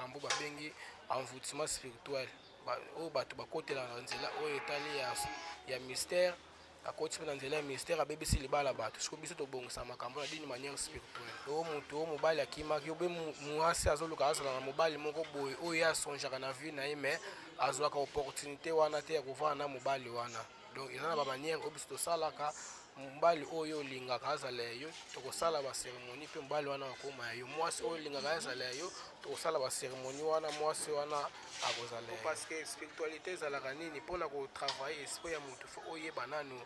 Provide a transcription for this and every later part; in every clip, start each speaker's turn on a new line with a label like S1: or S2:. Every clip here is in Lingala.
S1: makambo babengi envoûtement spirituel. Oyo bato bakotela na nzela oyo etali ya mystère, akoti mpe na nzela ya mystère abebisi libala bato. Siko biso tobongisa makambo na d'une manière spirituelle. Oyo moto oyo mobali akimaki obe mwasi azoluka azala na mobali moko boye oyo asonjaka na vie na ye mais azwaka opportunité wana te ya kovanda na mobali wana. Donc eza na bamanière oyo biso tosalaka mobali oyo olingaka azala yo tokosala baceremonie mpe mobali wana akoma yo, mwasi oyo olingaka azala yo tokosala baceremonie wana mwasi wana akozala yo. Parce que spiritualité ezalaka nini mpona kotravaille esprit ya moto fo oyeba nanu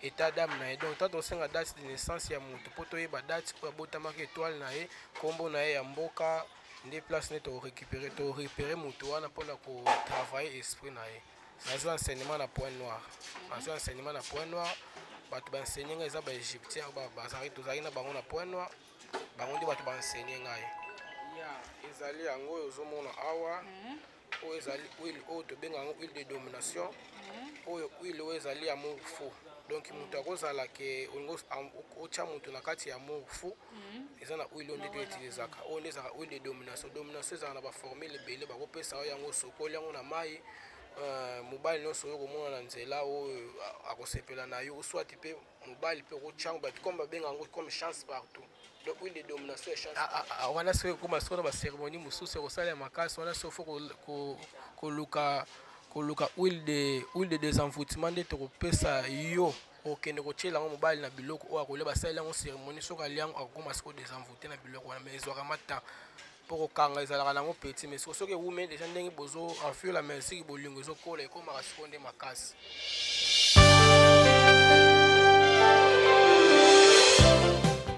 S1: état d'âme na ye. Donc tata osenga date de naissance ya moto mpo toyeba date oyo abotamaki étoile na ye, nkombo na ye ya mboka nde place nde torepere moto wana mpona kotravaille esprit na ye. Nazwi enseignement na point noir, nazwi enseignement na point noir. Bato baenseigné ngai eza baégyptien tozalaki na bango na point noir, bango nde bato baenseigné ngai. Ezali yango oyo ozomona awa, oyo ezali huile oyo tobenga yango huile de domination, oyo huile oyo ezali amour fou. Donc moto akozala ke otya moto na kati ya amour fou, eza na huile oyo nde toutilisaka, oyo nde ezalaka huile de domination. Domination ezalaka na baformule ebele, bakopesa oyo yango osokoli yango na mai. Mobali nyonso oyo komona na nzela oyo akosepela na yo soit mpe mobali mpe okotyango bato comme babenga yango comme chance partout. Donc huile de domination et chance wana soki ekoma sikoyo na bacérémonie mosusu ekosala ya makasi wana soki fo koluka huile de désenvoûtement nde tokopesa yo okende kotiela yango mobali na biloko oyo akolia basalela yango cérémonie soki alia yango akokoma sikoyo désenvoûté na biloko wana mais ezwaka mata pour kokanga ezalaka nango petit mais soki ewume déjà ndenge bozo afio la merci bolingo ezokola ekomaka sikoyo nde makasi.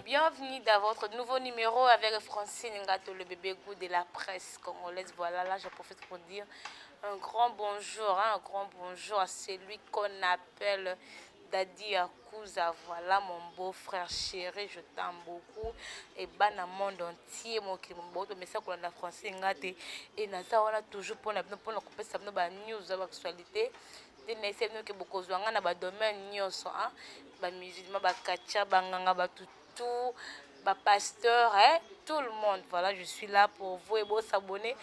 S2: Bienvenue dans votre nouveau numéro avec Francine Ngato, le bébé goût de la presse congolaise. Voilà, là je profite pour dire un grand bonjour à celui qu'on appelle Dadi Akouza. Voilà mon beau-frère chéri, je t'aime beaucoup. Et ban dans le monde entier, mon message pour la Francine Ngato. Et Naza, on a toujours pour la couper ça, news de l'actualité. N'essaie que beaucoup de gens dans le domaine news, ba musulmans, ba kacha, ba nganga, ba tout, ba pasteur, tout le monde. Voilà, je suis là pour vous et vous s'abonner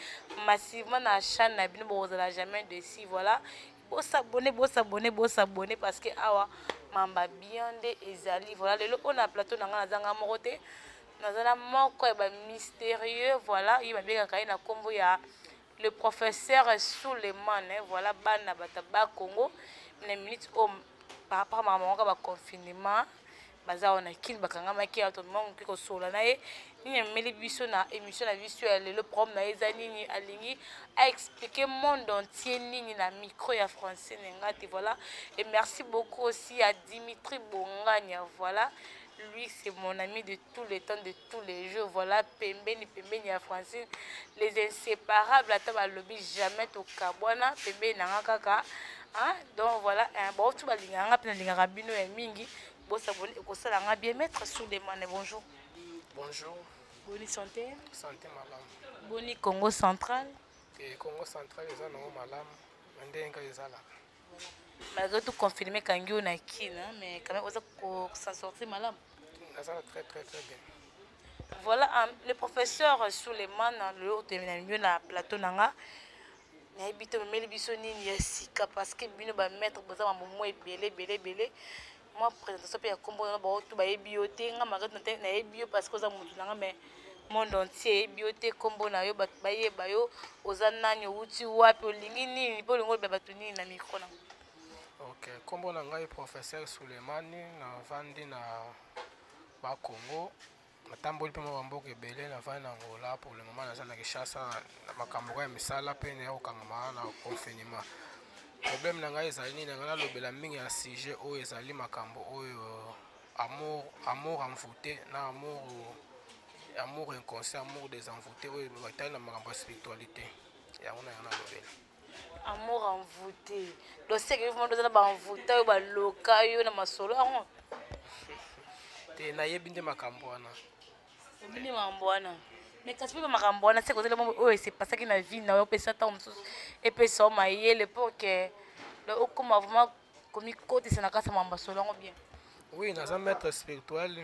S2: massivement à la chaîne, vous n'allez jamais dessus. Voilà, vous s'abonner parce que awa mamba bien de ezali. Voilà, on a plateau dans la zanga morote, dans un moko mystérieux. Voilà, il m'a bien gagné na combo ya le professeur Suleiman. Voilà, bana bataba Congo, une minute par rapport à maman ba confinement. Baza on a kill bakanga maki à tout le monde qui ko sola na ye ni meli biso na émission na visuel le problème na ezani ni alingi a expliquer monde entier ni na micro ya français ngati. Voilà, et merci beaucoup aussi à Dimitri Bongania. Voilà, lui c'est mon ami de tous les temps, de tous les jours. Voilà, pembeni ya français les inséparables ata ba lobby jamais to kabwana pembeni na kaka. Donc voilà, bon tout ba linganga pe na lingaka bino ya mingi. Bon, ça va bien mettre sous les mains. Bonjour.
S1: Bonjour.
S2: Boni santé.
S1: Santé malam.
S2: Boni Congo central.
S1: Et Congo central ils ont malam. Ndenga ezala.
S2: Malgré tout confirmé kangi na kina, mais quand même on s'en sortir malam.
S1: Ça va très très très bien.
S2: Voilà, le professeur Suleiman le haut de la plateau nanga. Na habite meli biso nini ya sika parce que bino ba mettre boza mamomo belé. Moi présentation pe ya kombo na ba tout ba ebioté nga magatu na ebio parce que za mutu nanga mais monde entier ebioté kombo na yo ba yeba yo oza nani uti wapi olingi nini po lingo ba batu nini na micro na.
S1: OK, kombo na ngai professeur Souleymani na vandi na ba Congo. Matamboli pe mabamboka ebele na vandi na Angola pour le moment na na Kinshasa na makambo ya misala pe na okangama na confinement. Problème na ngai ezali nini nga lobela mingi ya sujet oyo ezali makambo oyo amour envoûté na amour inconscient, amour désenvoûté oyo batali na makambo ya spiritualité yango na yana lobela
S2: amour envoûté. Donc c'est que vous avez ba envoûté oyo ba loka yo na masolo yango
S1: te na yebi nde makambo wana
S2: bini mambo wana. Mais quand tu peux makambo wana c'est que oyo c'est passé na vie na yo pesa ta mususu et pesa ma yele pour que le okoma vraiment comme côté c'est na kasa mamba solo bien.
S1: Oui, naza maître spirituel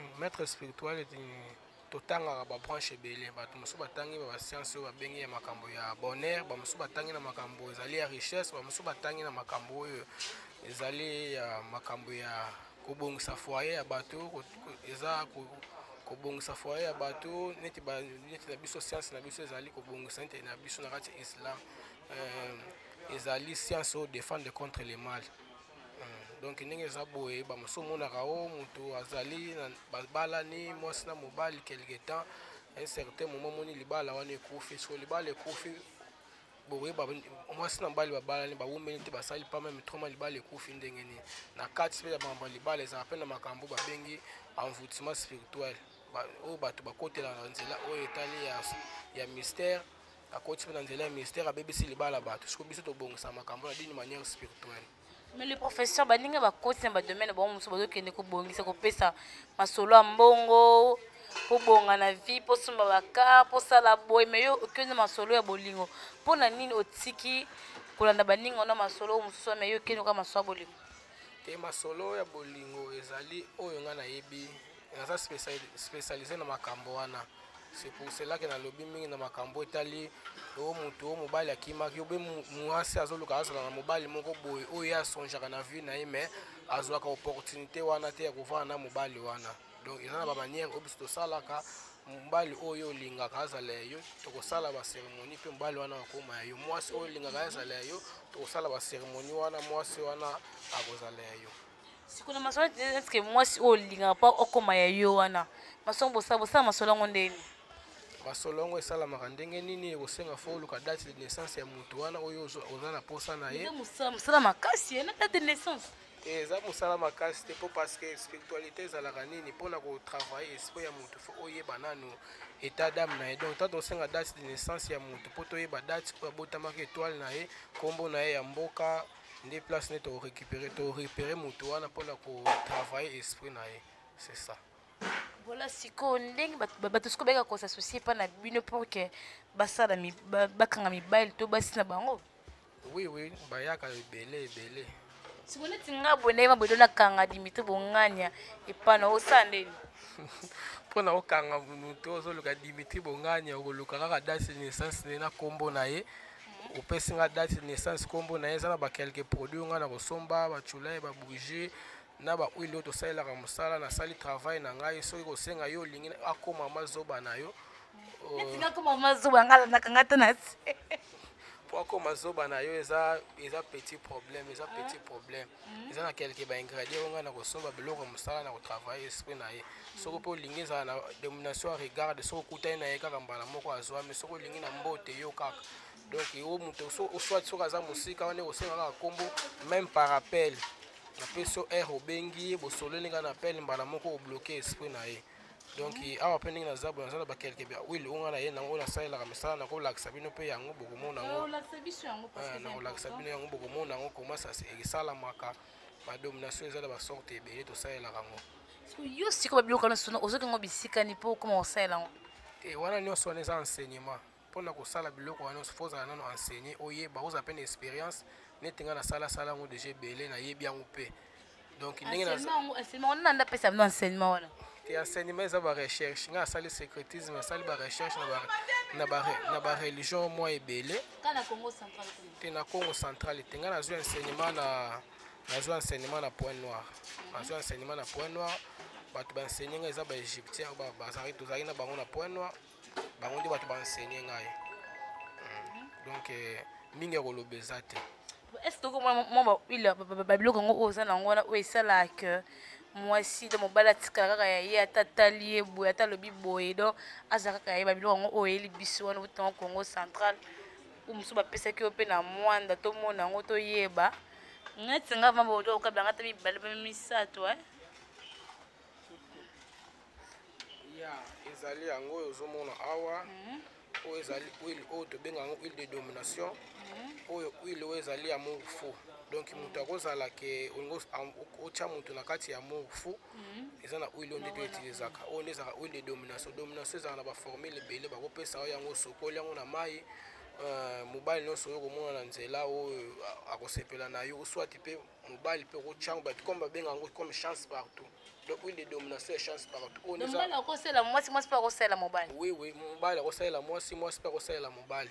S1: totangaka babranche ebele bato mosusu batangi bascience oyo babengi ya makambo ya bonheur, bamosusu batangi na makambo ezali ya richesse, bamosusu batangi na makambo oyo ezali ya makambo ya kobongisa foyer ya bato, eza kobongisa foyer ya bato neti na biso science na biso ezali kobongisa neti na biso na kati ya islam ezali science oyo défendre contre le mal. Donc ndenge eza boye bamosusu omonaka o moto azali babalani mwasi na mobali quelque temps un certain moment moni libala wana ekufi, so libala ekufi boyeba mwasi na mobali babalani bawumeli te basali pa meme troma libala ekufi ndenge nini na kati mpe ya makambo ya libala ezala mpe na makambo babengi envoûtement spirituel oyo bato bakotela na nzela oyo etali ya mystère, akoti mpe na nzela ya mystère abebisi libala bato siko biso tobongisa makambo na d'une manière spirituelle.
S2: Mais le professeur baninga bakoti na badomaine bango mosusu bazokende kobongisa kopesa masolo ya mbongo pobonga na vie posomba baka posala boye me yo okende masolo ya bolingo mpona nini otiki kolanda baninga na masolo mosusu me yo okende ka masolo ya bolingo
S1: te? Masolo ya bolingo ezali oyo nga nayebi naza spécialisé na makambo wana. C'est pour cela que nalobi mingi na makambo etali o mutu o mobali akimaki obe mwasi azoluka azala na mobali moko boye oyo asonjaka na vie na ye me azwaka opportunité wana te ya kovanda na mobali wana. Donc eza na bamanière oyo biso tosalaka mobali oyo olingaka azala ya yo tokosala baceremonie mpe mobali wana akoma ya yo, mwasi oyo olingaka azala ya yo tokosala baceremonie wana mwasi wana akozala ya yo.
S2: sikona masolo eske mwasi oyo olingaka mpa okoma ya yo wana masolo bosala masolo yango ndeni?
S1: Masolo yango esalamaka ndenge nini ekosenga fo oluka date de naissance ya motu wana oyo oza na posa na ye.
S2: Mosala makasi na date de naissance
S1: eza mosala makasi te mpo parceke spiritualité ezalaka nini mpona kotravaille esprit ya motu fo oyeba nanu état d'âme na ye. Donc ntanto osenga date de naissance ya motu mpo toyeba date oyo abotamaki étoile na ye nkombo na ye ya mboka nde place nde torepere motu wana mpona kotravaille esprit na ye. C'est ça.
S2: Voilà siko ndenge bato siko beka kosassocie mpa na bino pour ke basala bakanga mibali to basi na bango.
S1: Oui bayaka ebele
S2: siko neti nga boye ndenge maboye donakanga Dimitri Bongania epana osala ndeni
S1: mpona okanga motu ozoluka Dimitri Bongania okoluka kaka date de naissance na nkombo na ye opesi nga date de naissance nkombo na ye eza na bakelke produit nga na kosomba bachulai babougie na bahuile oyo tosalelaka mosala nasali travail na ngai soki kosenga yo olingi akoma mazoba na yo po akoma zoba na yo eza petit problème eza na kelke baingrédient onga na kosomba biloko mosala na kotravaille esprit na ye. Soki mpe olingi ezala na domination ya regarde soki okutani na ye kaka mbala moko azwami soki olingi na mbote yo kaka. Donc yo moto oswati soki aza mosika wana ekosenga kaka nkombo même par appel napesi yo aire obengi bosololi nga na appel mbala moko obloke esprit na ye. Donc awa mpe ndenge naza boye naza na bakelke bawile onga na ye nango nasalelaka misala nakolakisa bino mpe yango bokomona yango nakolakisa bino yango bokomona yango koma esalamaka badomination eza na basorte ebele tosalelaka yango.
S2: yo siko babiloko wana sona ozoki yango bisikani mpo okoma kosalela yango
S1: wana nyonso wana eza enseignement mpona kosala biloko wana fo ozala nano enseigné oyeba ozala mpe na expérience neti nga nasalasala yango deja ebele nayebi yango mpe. Donc ndenge
S2: wana ndapesa bino enseignement wana
S1: te enseignement eza barecherche nga asali secrétisme asali barecherche na bareligion mwa ebele te na Congo central te nga nazwi enseignement na Point Noir nazwi enseignement na Point Noir bato baenseigné nga eza baégyptien tozalaki na bango na Point Noir bango nde bato baenseigné ngai. Donc mingi ekoloba eza te.
S2: est-ce que mwa babiloko yango oyo oza nango wana oyo esalaka mwasi do mobali atikala kaka ya ye ata atali ye boye ata alobi boye donc aza kaka ya ye babiloko yango oyo eyeli biso wana otango Congo central oyo mosusu bapesaki yo mpe na mwanda tomona yango toyeba neti nga vama boto okabelanga ata mibale mpe misato
S1: ezali yango oyo ozomona awa oyo ezali huile oyo tobenga yango huile de domination oyo huile oyo ezali ya amour fou. Donc moto akozala ke otya moto na kati ya amour fou eza na huile oyo nde toutilisaka oyo nde ezalaka huile de domination. Domination ezalaka na baformule ebele bakopesa yo yango sokoli yango na mai mobali nyonso oyo komona na nzela oyo akosepela na yo oswati mpe mobali mpe okotyango bato comme babenga yango comme chance partout. donc huile de domination et chance partout
S2: donc mobali akosala mwasi mwasi mpe akosala mobali
S1: oui mobali akosalela mwasi mwasi mpe akosalela mobali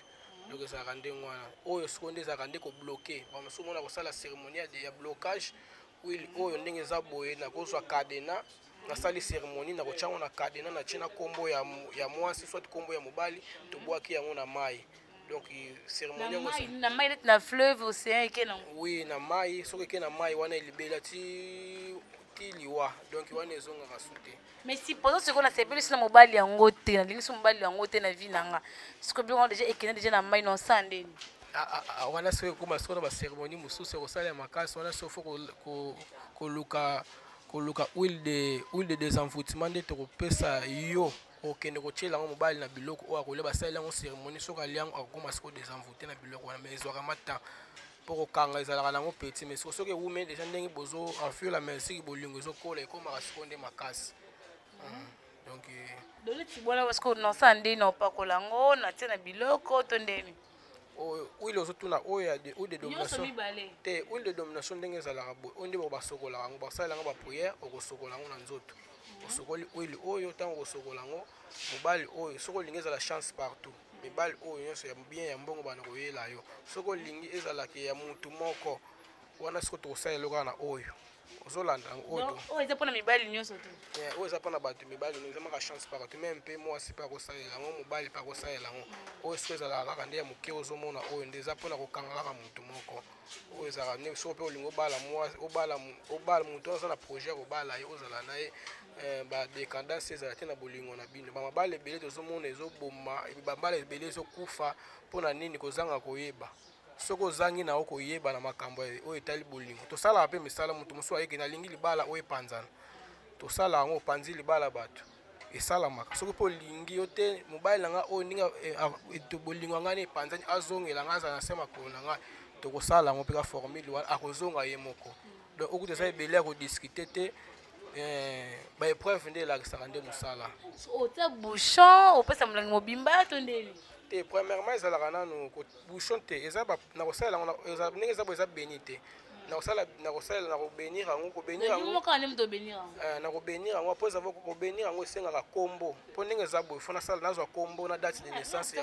S1: donc ezalaka ndenge wana oyo sikoyo nde ezalaka nde kobloke bamasuku mona kosala cérémonie ya blocage huile oyo ndenge eza boye nakozwa cadena nasali cérémonie nakotyango na cadena natie na nkombo ya mwasi soit nkombo ya mobali tobwaki yango na mai donc cérémonie
S2: na mai neti na fleuve océan eke nango
S1: oui na mai soki eke na mai wana elibela ti liwa donc wana ezongaka su te
S2: mais supposons sikoyo nasepelisi na mobali yango te nalingisi mobali yango te na vi nanga sikoyo biloko deja ekende deja na mai nosa ndeni
S1: wana soki ekoma sikoyo na bacérémonie mosusu ekosalela makasi wana soki fo koluka huile de désenvoûtement nde tokopesa yo okende kotiela yango mobali na biloko oyo akolia basalela yango cérémonie soki alia yango akokoma sikoyo désenvoûté na biloko wana mais ezwaka matan mpo kokanga ezalaka nango petit mais soki ewume deja ndenge bozo enfur la mesiki bolingo ezokola ekomaka sikoyo nde makasi donc
S2: doleti bona parceke nosa ndeni na opakola yango natie na biloko to ndeni
S1: huile ozotuna oyo ya huile de domination te huile de domination ndenge ezalaka boye oyo nde basokolaka yango basalela yango bapriere okosokola yango na nzoto osokoli huile oyo ntango okosokola yango mobali oyo soki olingi ezala chance partout mibali oyo nyonso ya bien ya mbongo bana koyela yo soki olingi ezalaka ya mutu moko wana sikoyo tokosalela kaka na oyo ozolanda oyo
S2: eza mpona mibali nyonso te
S1: oyo eza mpona bato mibali nyonso ezamaka chance partout meme mpe mwasi mpe akosalela yango mobali mpe akosalela yango oyo sikoyo ezalaka kaka nde ya moke ozomona oyo nde eza mpona kokanga kaka mutu moko oyo ezalaka nde soki mpe olingi obala mutu oyo aza na projet ya kobala ye ozala na ye badécadence ezala te na bolingo na bino bamabala ebele tozomona ezoboma bambala ebele ezokufa mpona nini kozanga koyeba soki ozangi na yo koyeba na makambo oyo etali bolingo tosalaka mpe misala motu mosusu ayeke nalingi libala oyo epanzana tosala yango opanzi libala bato esalamaka soki mpe olingi yo te mobali na nga oyo ndenge bolingo ya ngai ni epanzani azongela ngai azala na se makolo na ngai tokosala yango mpe ka formule wana akozonga ye moko donc okuti eza ebele ya kodiskute te baépreuve nde elakisaka nde mosala
S2: otia bouchon opesa molangi mobimba to ndeni
S1: te premièrement ezalaka nanu bouchon te eza nakosalela yango ndenge eza boye eza beni te nakosalela nakobenir yango nakobenir yango mpo eza kobenir yango esengaka nkombo mpo ndenge eza boye fo nasala nazwa nkombo na date de naissance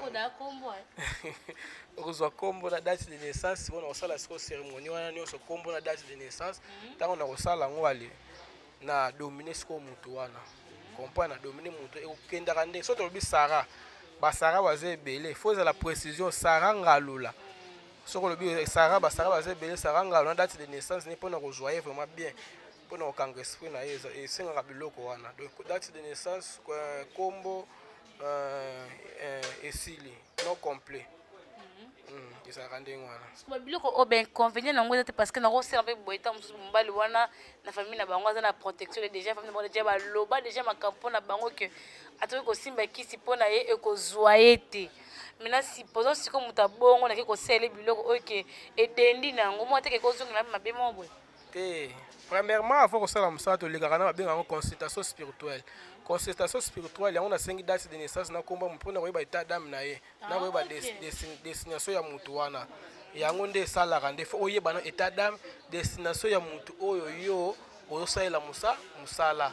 S1: okozwa nkombo na date de naissance mpo nakosala sikoyo cérémonie wana nyonso nkombo na date de naissance ntango nakosala yango ale na domine sikoyo mutu wana comprendre na domine mutu ekokendaka ndenge so tolobi sara basara baza ebele fo ezala précision sara ngalula soki olobi sara basara baza ebele sara ngalula na date de naissance ne mpona kozwa ye vraiment bien mpona kokanga esprit na ye esengaka biloko wana donc date de naissance nkombo esili non complet ezalaka ndenge wana
S2: biloko oyo bainconvénient nango eza te parce que nakosala mpe boye ntango mosusu mobali wana na famille na bango aza na protection déjà famille na bango déjà baloba déjà makambo na bango ke atoki kosimba kisi mpona ye ekozwa ye te maintenant supposons sikoyo moto abongo nake kosala biloko oyo ke edendi na yango moko teke kozongela mpe mabe moko boye
S1: te premièrement avant kosala mosala tolekaka na babenga yango consultation spirituelle consultation spirituelle yango nasengi date de naissance nakomba mpona koyeba état d'âme na ye na koyeba destination ya mutu wana yango nde esalaka nde fo oyeba na état d'âme destination ya mutu oyo yo ozosalela mosala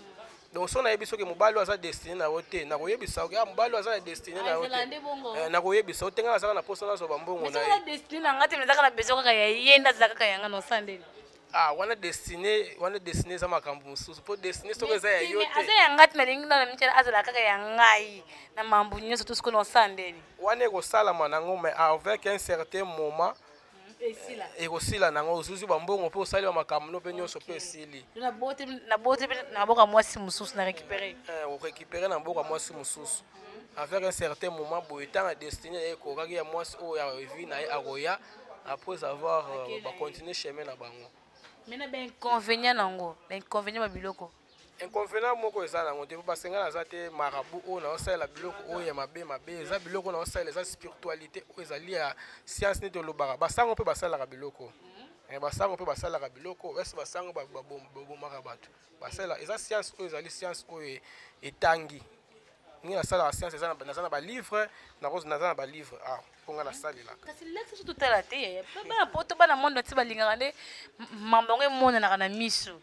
S1: donc so nayebi soki mobali oyo aza destiné na yo te nakoyebisa oki mobali oyo aza na destiné na yo te nakoyebisa otenga azaka na mposa nazo bambongo na ye
S2: destiné na nga te ezaka na besoin kaka ya ye nde azala kaka yanga nosandeli
S1: wana destiné eza makambo mosusu mpo destiné soki eza ya yo te
S2: aza yanga te nalingi na mityana azala kaka ya ngai na mambo nyonso to sikoyo nosandeli
S1: wana ekosalama nango mais avec un certain moment ekosila nango ozuzwi bambongo mpe osali bamakambo no mpe nyonso mpe esili
S2: nabote mpe na boka mwasi mosusu na récupéré
S1: orécupéré na boka mwasi mosusu avec un certain moment boye ntango ya destiné na ye ekokaki ya mwasi oyo ya evi na ye akoya après avoir bacontinue chemin na bango
S2: maintenant bainconvénient nango bainconvénient babiloko
S1: inconvénient moko eza nango te mpo basenga naza te marabu oyo naosalela biloko oyo ya mabe eza biloko naosalela eza spiritualité oyo ezali ya science neti olobaka basango mpe basalaka biloko basango mpe basalaka biloko ese basango babomaka bato basalela eza science oyo ezali science oyo etangi ngai nasalaka science naza na balivre naza na balivre mponga nasalelaka
S2: kasi leki so totala te bana poto bana mondo ti balingaka nde mambo yango emonanaka na miso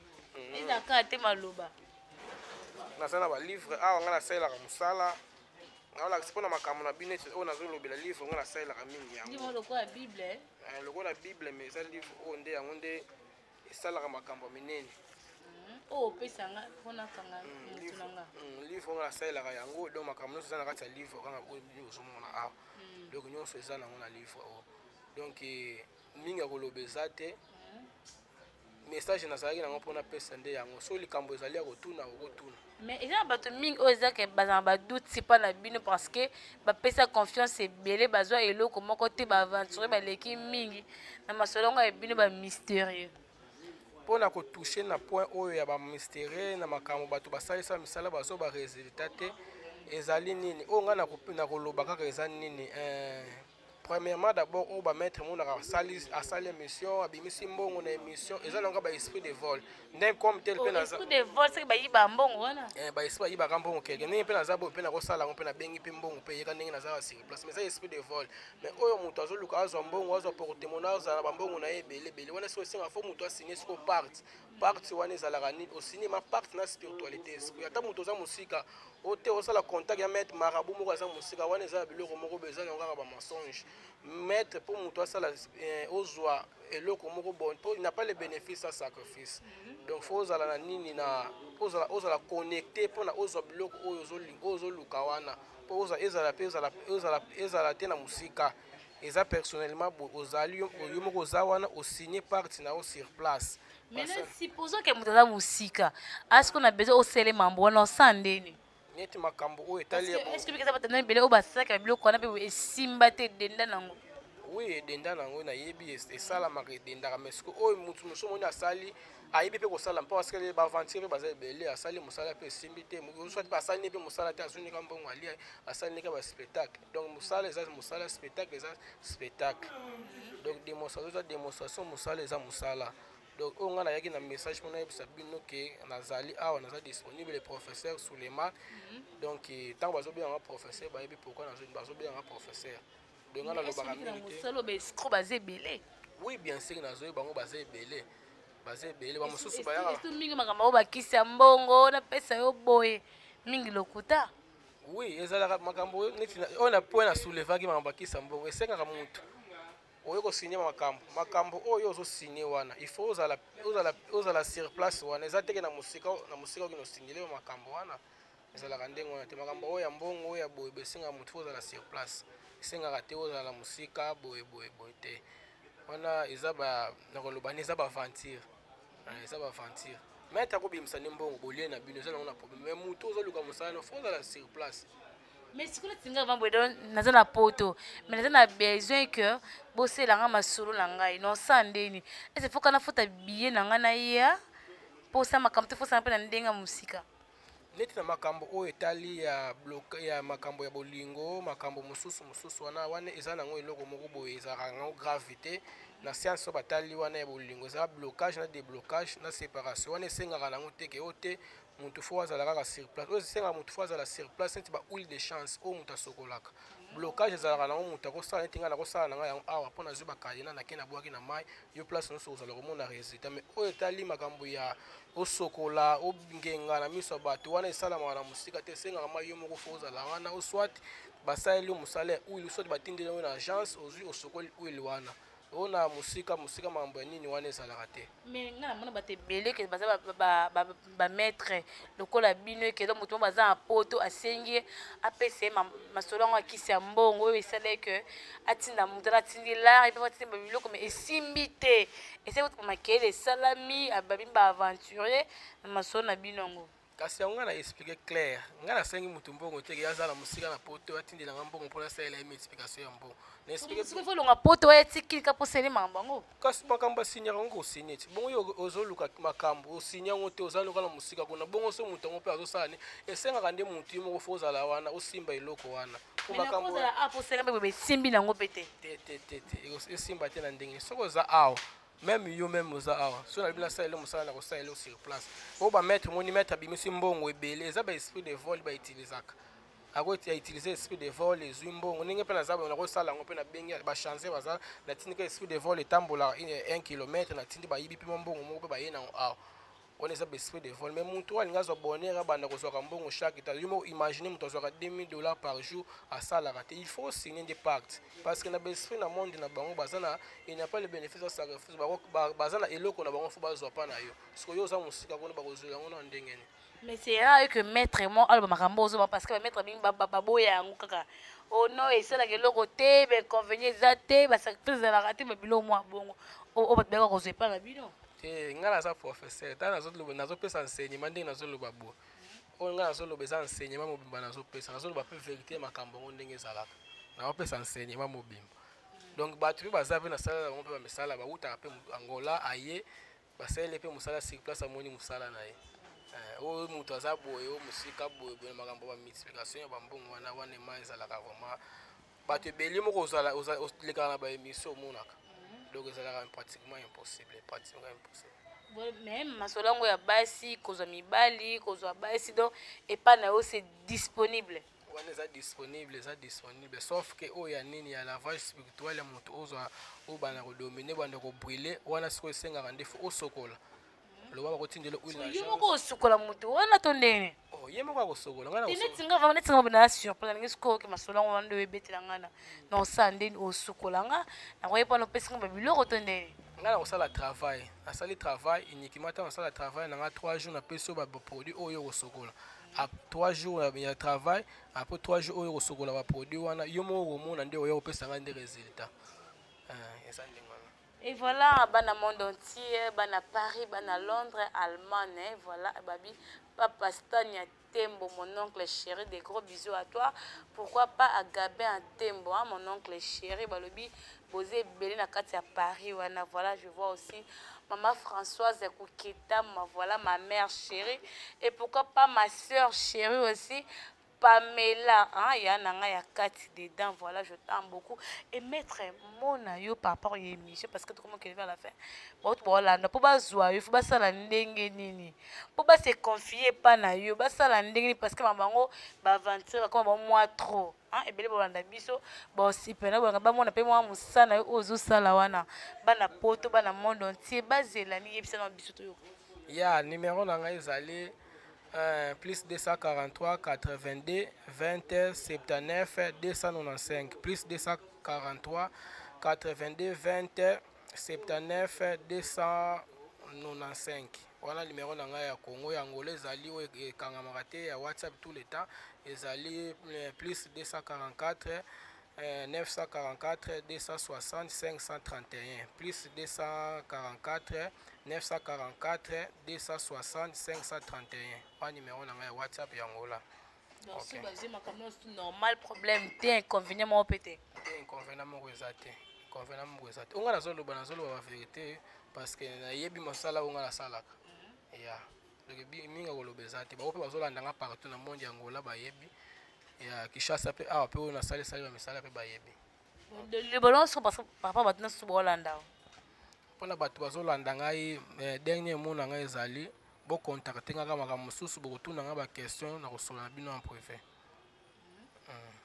S2: ezalaka te maloba
S1: naza na balivre awa nga nasalelaka mosala naolakisa mpona makambo na bino ete oyo nazolobela livre nga nasalelaka mingi yango
S2: lokola bible
S1: lokola bible mais eza livre oyo nde yango nde esalaka makambo minene
S2: oyo opesanga mpona kanga motu na nga
S1: livre oyo nga nasalelaka yango donc makambo nyonso eza na kati ya livre kanga oyo ozomona awa donc nyonso eza nango na livre oyo donc mingi ya koloba eza te message nazalaki nango mpona pesa nde yango so likambo ezali ya kotuna okotuna
S2: mais eza na bato mingi oyo ezake baza na baduti mpa na bino parce que bapesa confiance ebele bazwa eloko moko te baaventure baleki mingi na masolo ngo ya bino bamystérieux
S1: mpona kotouche na point oyo ya bamystérieux na makambo bato basalisa misala bazwa baresultat te ezali nini oyo ngai na koloba kaka eza nini premièrement d'abord oyo bametre monaka asali émission abimisi mbongo na émission eza nanga baesprit de vol ndenge comme tel mpe
S2: esprit de vol soki bayiba mbongo wana
S1: baesprit bayibaka mbongo keke ndenge mpe naza boye mpe nakosala yango mpe nabengi mpe mbongo mpe yeka ndenge naza basiri place mais eza esprit de vol mais oyo moto azoluka azwa mbongo azwa portemona azala na bambongo na ye ebelebele wana soki osenga fo moto asigne siko parte wana ezalaka nini osigne ma parte na spiritualité esprit ata moto oza mosika ote osala contact ya maître marabout moko aza mosika wana eza biloko moko boye eza nango kaka bamensonge maître mpo moto asala ozwa eloko moko bon mpo n'a pas le bénéfice à sacrifice donc fo ozala na nini na ozala connecté mpona ozwa biloko oyo ozoluka wana mpo ezala te na mosika eza personnellement boye ozali yo moko oza wana osigne parti na yo sur place
S2: maintenant supposons ke moto aza mosika aske na besoin osele mambo wana osa ndeni
S1: neti makambo oyo etali
S2: estce bikeza bato na ebele oyo basalaka biloko wana mpe esimba te edenda nango
S1: oui edenda nango nayebi esalamaka edendaka mais soki oyo motu mosusu omoni asali ayebi mpe kosala mpo parceke baaventure mpe baza ebele asali mosala mpe esimbi te soit mpe asali mpe mosala te azunika mbongo alia asali nika baspectacle donc mosala eza mosala spectacle eza spectacle donc démonstration eza démonstration mosala eza mosala donc oyo ngai nayaki na message mpona yebisa bino ke nazali awa naza disponible le professeur Souleymane donc ntango bazobenganga professeur bayebi pourquoi bazobenganga professeur donc ngai nalobaka mingi oui bien sûr nazoyeba bango baza ebele bamosusu
S2: mingi makambo oyo bakisi ya mbongo napesa yo boye mingi lokuta
S1: oui ezalaka makambo oyo na point na soulevaki makambo bakisi ya mbongo esengaka motu oyo kosigne makambo oyo ozosigne wana il faut ozala sur place wana eza teke na mosika oyo nosignele makambo wana ezalaka ndenge wana te makambo oyo ya mbongo oyo ya boye esengaka motu fo ozala sur place esengaka te ozala mosika boye te wana eza nakolobani eza baventure maître akobimisa nde mbongo bolie na bino eza nango na problème mais motu ozoluka mosala fo ozala sur place
S2: mais sikoyo tinga vambo edo naza na poto mais naza na besoin que boselanga masolo na ngai nosa ndeni ese foka nafuta biye na ngai na ya mpo osala makambo te fosala mpe na ndenge ya mosika
S1: neti na makambo oyo etali ya makambo ya bolingo makambo mosusu wana eza nango eloko moko boye ezalaka nango grave te na science oyo batali wana ya bolingo eza blocage na déblocage na séparation wana esengaka nango teke oyo te motu fo azala kaka sur place oyo esengaka motu fo azala sur place neti bahuile de chance oyo motu asokolaka blocage ezalaka nango motu akosala neti ngai nakosala na ngai yango awa mpo nazwi bakadena nake nabwaki na mai yo place nyonso ozala komona résultat mais oyo etali makambo ya osokola ongenga na miso ya bato wana esalamaka na mosika te esengaka mai yo moko fo ozala wana oswat basaleli yo mosala ya huile soit batindeli yo na agence ozwi osokoli huile wana oyo na mosika makambo ya nini wana ezalaka te
S2: mais nga namona bato ebele ke baza bamaître lokola bino ekelo moto mo baza na poto asengi apesa ye masolo yango akisi ya mbongo oyo esala ke atinda moto ana atindi lare epe batinda babiloko mais esimbi te esali kotuka makele esalami abami baaventurier na masolo na bino yango
S1: kasi yango ngai na explike claire ngai nasengi motu mbongo teke azala mosika na poto atindelanga mbongo mpona asalela ye explication ya mbongo
S2: nafolonga poto wayatikilika mpo sele makambo yango
S1: kasi makambo asinyaka yango kosigne ti bongo yo ozoluka makambo osigne yango te oza loka na mosika kuna bongo so motu yango mpe azosala ni esengaka nde motu yo moko fo ozala wana osimba eloko wana
S2: posela mpe besimbi nango mpe te
S1: esimba te na ndenge soki oza awa même yo même oza awa so nalobi nasalele mosala na kosalele sur place oyo bamaître moni maître abimisi mbongo ebele eza baesprit de vol baitilizaka akoutilize esprit de vol ezwi mbongo ndenge mpe naza nakosala yango mpe nabengi bachange baza natindi ka esprit de vol etambolaka 1 kilometre natindi bayibi mpe mbongo moko mpe baye nango awa on est esprit de vol mais mon toi linga zo bonheur abanda ko soka mbongo chaque temps yo imaginer muto soka $2000 par jour à ça la raté il faut signer des pactes parce que na esprit na monde na bango bazana il n'y a pas le bénéfice de sacrifice bazana eloko na bango faut bazwa pa na yo parce que yo za musika ko na bakozula ngo na ndengeni.
S2: Mais c'est rare que maître moi alors makambo zo parce que maître bing baboya yango kaka oh non et ça la eloko te be convenir za te ba sacrifice la raté ba bilo moi bongo o ba beka ko zo pa na bino.
S1: Nga naza professeur ta nazopesa enseignement ndenge nazoloba bo oyo nga nazoloba eza enseignement mobimba nazopesa nazoloba mpe vérité makambo yango ndenge ezalaka naopesa enseignement mobimba donc bato mpe baza mpe nasala bango mpe bamisala bautaka mpe angola aye basaleli mpe mosala sur place amoni mosala na ye oyo moto aza boye oyo mosika boye boye makambo bamultiplication ya bambongo wana ema ezalaka vraiment bato ebeli moko olekaka na baémission omonaka. Donc c'est pratiquement impossible,
S2: même masolango ya basi kozwa mibali kozwa basi donc et pas na c'est disponible.
S1: On est disponible sauf que o ya nini ya lavage spirituel ya moto ozwa o bana ko dominer banda ko brûler wana siko esenga ndefu o sokola lo baba ko tindela huile na
S2: yo moko sokola moto wana tondene
S1: oh ye moko ko sokola ngana
S2: ko tinga vraiment tinga bana surprise ngi siko ke masolango wando ebetela ngana na sande o sokola nga na ko yepa no pesinga babiloko tondene
S1: ngana ko sala travail asali travail uniquement ta sala travail na 3 jours na peso ba produit oyo ko sokola à 3 jours ya travail après 3 jours oyo ko sokola ba produit wana yo moko mona nde oyo pesa ngande résultat
S2: et voilà bana monde entier bana Paris bana Londres Allemagne voilà babi papa Stania Tembo mon oncle chéri des gros bisous à toi pourquoi pas à Gabin Tembo hein, mon oncle chéri balobi bosé belé na kati à Paris wana voilà je vois aussi maman Françoise Kouketa voilà ma mère chérie et pourquoi pas ma soeur chérie aussi Pamela, hein, il y a un kati dedans, voilà, je t'aime beaucoup. Et mettre mon aïe par rapport à l'émission, parce que comment qu'elle va la faire. Bon, voilà, ne peut pas jouer, il faut pas ça la nini. Faut pas se confier pas na yo, pas ça la nini parce que maman va aventure comme moi trop. Hein, et bien bon la biso, bon si pena bon ba mon appelle moi musana ozo sala wana. Bana poto bana monde entier, basé la ni yebisa na biso to yo.
S1: Ya numéro na ngai ezali plus 243 82 20 79 295 plus 243 82 20 79 295 voilà numéro na ngai ya Congo ya Angola ezali oyo ekangamaka te ya WhatsApp tout le temps ezali plus 244 944 260 531 plus 244 944 260 531 pas numéro na ngai WhatsApp ya Angola.
S2: Donc si basé makambo normal problème te inconvénient mo pété.
S1: Te inconvénient mo ezate. Inconvénient mo ezate. Onga nazoloba la vérité parce que na yebi masala onga na salaka. Ya. Donc minga koloba ezate. Ba ope bazolanda nga partout na monde ya Angola ba yebi. Ya Kinshasa pe pe on sali ba misala pe ba yebi.
S2: Le ballon sur parce que papa batna sur Holanda.
S1: Pona bato bazolanda ngai dernier mot na ngai ezali bo contacter nga kama mosusu bo tuna nga ba question na kosola bino en privé.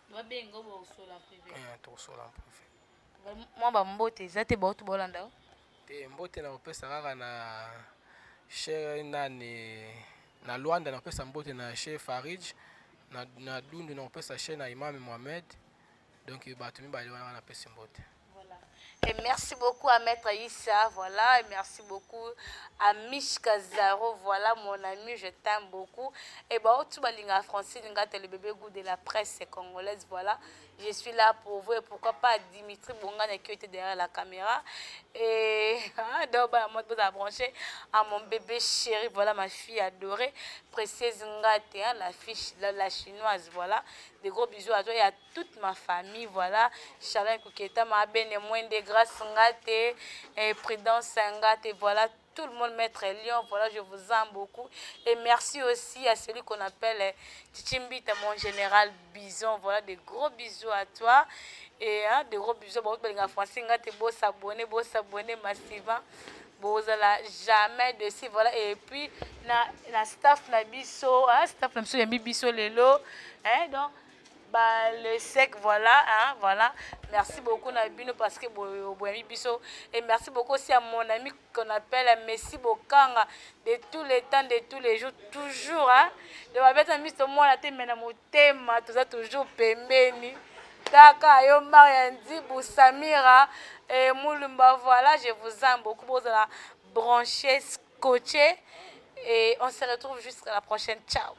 S2: Ba bengo bo kosola en privé.
S1: To kosola en privé.
S2: Moi ba mbote ezate ba to Holanda.
S1: Te mbote na kopesa kaka na chez nani na Luanda na kopesa mbote na chez Farij na Dundu na kopesa chez na Imam Mohamed donc bato mibali wana na pesa mbote.
S2: Et merci beaucoup à Maître Issa, voilà, et merci beaucoup à Mich Kazaro, voilà mon ami, je t'aime beaucoup. Et bon, tout balinga français, le bébé goût de la presse congolaise, voilà. Je suis là pour vous et pourquoi pas Dimitri Bongane qui était derrière la caméra. Et donc, moi, je vous branché à mon bébé chéri, voilà ma fille adorée, Précieuse Ngate, la fille, la chinoise, voilà. Des gros bisous à toi et à toute ma famille, voilà. Charlène Kouketa, ma belle et moins de grâce Ngate, et Prudence Ngate, voilà. Tout le monde, Maître Lyon, voilà, je vous aime beaucoup. Et merci aussi à celui qu'on appelle Chichimbita, mon général Bison. Voilà, des gros bisous à toi. Et des gros bisous. Bon, français, beau s'abonner massivement. Bon, jamais de si, voilà. Et puis, la staff na biso, staff na biso, biso lelo. Donc, le sec, voilà, hein, voilà. Merci beaucoup Nabino parce que biso et merci beaucoup aussi à mon ami qu'on appelle Messi Bokanga de tous les temps, de tous les jours, toujours, hein. De ma bête amie sur moi la tête mena motema, tout ça toujours pembeni. Kaka yo Mariandi Samira et Moulumba, voilà, je vous aime beaucoup, vous allez brancher, scotcher et on se retrouve jusqu'à la prochaine. Ciao.